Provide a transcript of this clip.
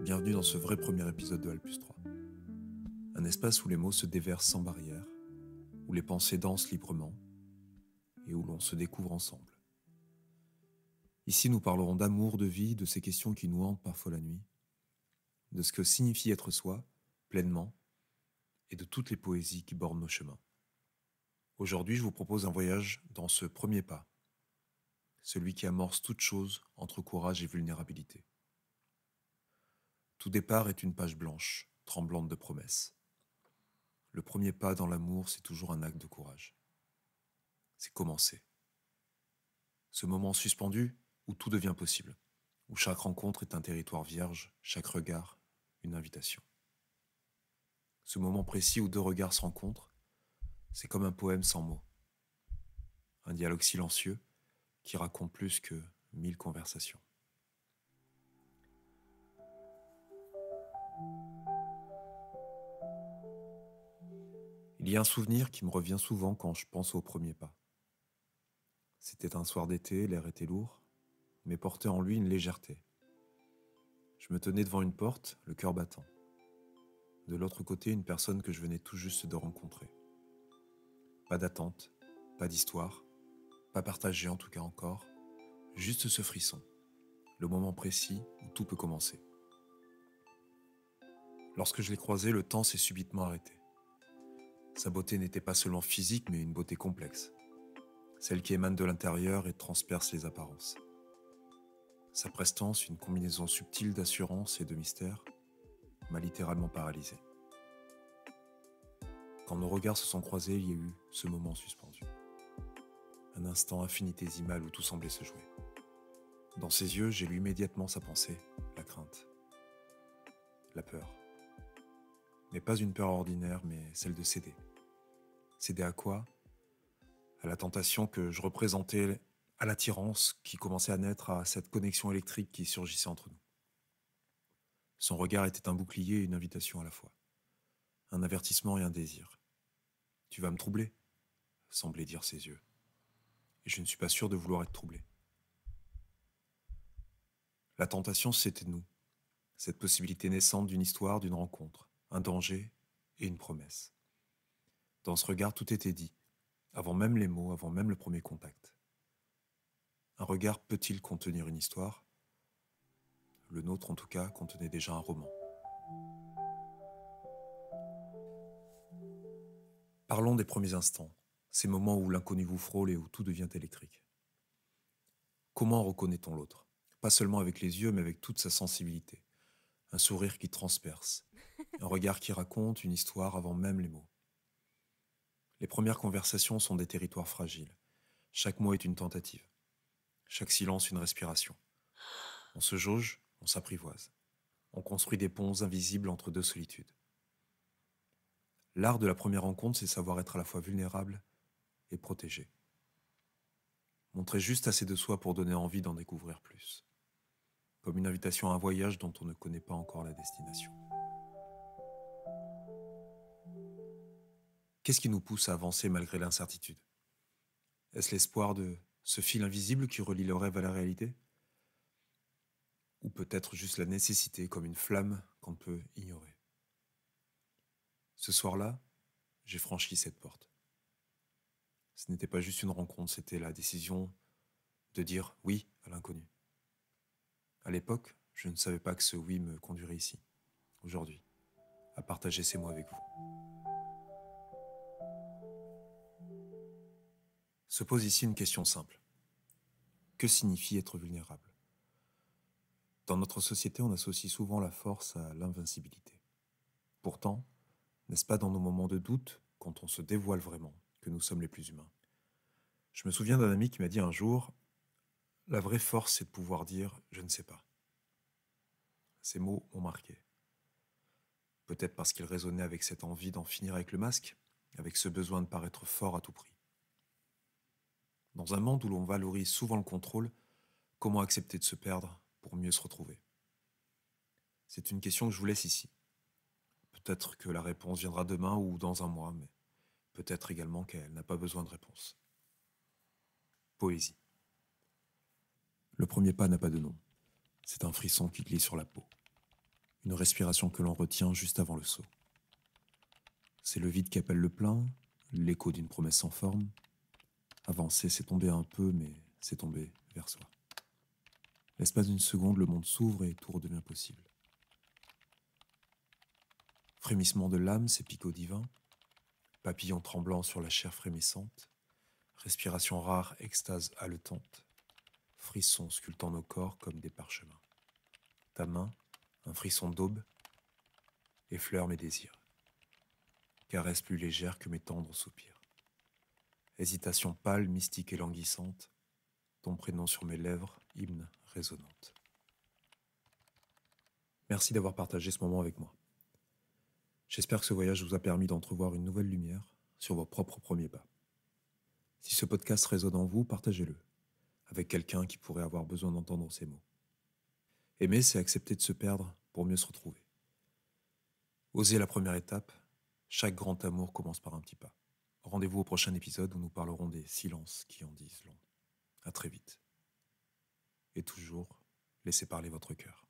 Bienvenue dans ce vrai premier épisode de Alpus 3. Un espace où les mots se déversent sans barrière, où les pensées dansent librement et où l'on se découvre ensemble. Ici, nous parlerons d'amour, de vie, de ces questions qui nous hantent parfois la nuit, de ce que signifie être soi, pleinement, et de toutes les poésies qui bordent nos chemins. Aujourd'hui, je vous propose un voyage dans ce premier pas, celui qui amorce toute chose entre courage et vulnérabilité. Tout départ est une page blanche, tremblante de promesses. Le premier pas dans l'amour, c'est toujours un acte de courage. C'est commencer. Ce moment suspendu où tout devient possible, où chaque rencontre est un territoire vierge, chaque regard, une invitation. Ce moment précis où deux regards se rencontrent, c'est comme un poème sans mots. Un dialogue silencieux qui raconte plus que 1000 conversations. Il y a un souvenir qui me revient souvent quand je pense au premier pas. C'était un soir d'été, l'air était lourd, mais portait en lui une légèreté. Je me tenais devant une porte, le cœur battant. De l'autre côté, une personne que je venais tout juste de rencontrer. Pas d'attente, pas d'histoire, pas partagée en tout cas encore, juste ce frisson, le moment précis où tout peut commencer. Lorsque je l'ai croisé, le temps s'est subitement arrêté. Sa beauté n'était pas seulement physique, mais une beauté complexe, celle qui émane de l'intérieur et transperce les apparences. Sa prestance, une combinaison subtile d'assurance et de mystère, m'a littéralement paralysé. Quand nos regards se sont croisés, il y a eu ce moment suspendu. Un instant infinitésimal où tout semblait se jouer. Dans ses yeux, j'ai lu immédiatement sa pensée, la crainte, la peur. Mais pas une peur ordinaire, mais celle de céder. Céder à quoi ? À la tentation que je représentais, à l'attirance qui commençait à naître, à cette connexion électrique qui surgissait entre nous. Son regard était un bouclier et une invitation à la fois. Un avertissement et un désir. « Tu vas me troubler ?» semblaient dire ses yeux. Et je ne suis pas sûr de vouloir être troublé. La tentation, c'était nous. Cette possibilité naissante d'une histoire, d'une rencontre, un danger et une promesse. Dans ce regard, tout était dit, avant même les mots, avant même le premier contact. Un regard peut-il contenir une histoire ? Le nôtre, en tout cas, contenait déjà un roman. Parlons des premiers instants, ces moments où l'inconnu vous frôle et où tout devient électrique. Comment reconnaît-on l'autre ? Pas seulement avec les yeux, mais avec toute sa sensibilité. Un sourire qui transperce, un regard qui raconte une histoire avant même les mots. Les premières conversations sont des territoires fragiles. Chaque mot est une tentative. Chaque silence une respiration. On se jauge, on s'apprivoise. On construit des ponts invisibles entre deux solitudes. L'art de la première rencontre, c'est savoir être à la fois vulnérable et protégé. Montrer juste assez de soi pour donner envie d'en découvrir plus. Comme une invitation à un voyage dont on ne connaît pas encore la destination. Qu'est-ce qui nous pousse à avancer malgré l'incertitude ? Est-ce l'espoir de ce fil invisible qui relie le rêve à la réalité ? Ou peut-être juste la nécessité comme une flamme qu'on ne peut ignorer ? Ce soir-là, j'ai franchi cette porte. Ce n'était pas juste une rencontre, c'était la décision de dire oui à l'inconnu. À l'époque, je ne savais pas que ce oui me conduirait ici, aujourd'hui, à partager ces mots avec vous. Se pose ici une question simple. Que signifie être vulnérable ? Dans notre société, on associe souvent la force à l'invincibilité. Pourtant, n'est-ce pas dans nos moments de doute, quand on se dévoile vraiment, que nous sommes les plus humains ? Je me souviens d'un ami qui m'a dit un jour « La vraie force, c'est de pouvoir dire « je ne sais pas ». Ces mots m'ont marqué. Peut-être parce qu'ils résonnaient avec cette envie d'en finir avec le masque, avec ce besoin de paraître fort à tout prix. Dans un monde où l'on valorise souvent le contrôle, comment accepter de se perdre pour mieux se retrouver ? C'est une question que je vous laisse ici. Peut-être que la réponse viendra demain ou dans un mois, mais peut-être également qu'elle n'a pas besoin de réponse. Poésie. Le premier pas n'a pas de nom. C'est un frisson qui glisse sur la peau. une respiration que l'on retient juste avant le saut. C'est le vide qui appelle le plein, l'écho d'une promesse sans forme. Avancer, c'est tomber un peu, mais c'est tomber vers soi. L'espace d'une seconde, le monde s'ouvre et tout redevient possible. Frémissement de l'âme, c'est picots divins, papillons tremblants sur la chair frémissante, respiration rare, extase haletante, frissons sculptant nos corps comme des parchemins. Ta main, un frisson d'aube, effleure mes désirs, caresse plus légère que mes tendres soupirs. Hésitation pâle, mystique et languissante, ton prénom sur mes lèvres, hymne résonante. Merci d'avoir partagé ce moment avec moi. J'espère que ce voyage vous a permis d'entrevoir une nouvelle lumière sur vos propres premiers pas. Si ce podcast résonne en vous, partagez-le avec quelqu'un qui pourrait avoir besoin d'entendre ces mots. Aimer, c'est accepter de se perdre pour mieux se retrouver. Oser la première étape, chaque grand amour commence par un petit pas. Rendez-vous au prochain épisode où nous parlerons des silences qui en disent long. À très vite. Et toujours, laissez parler votre cœur.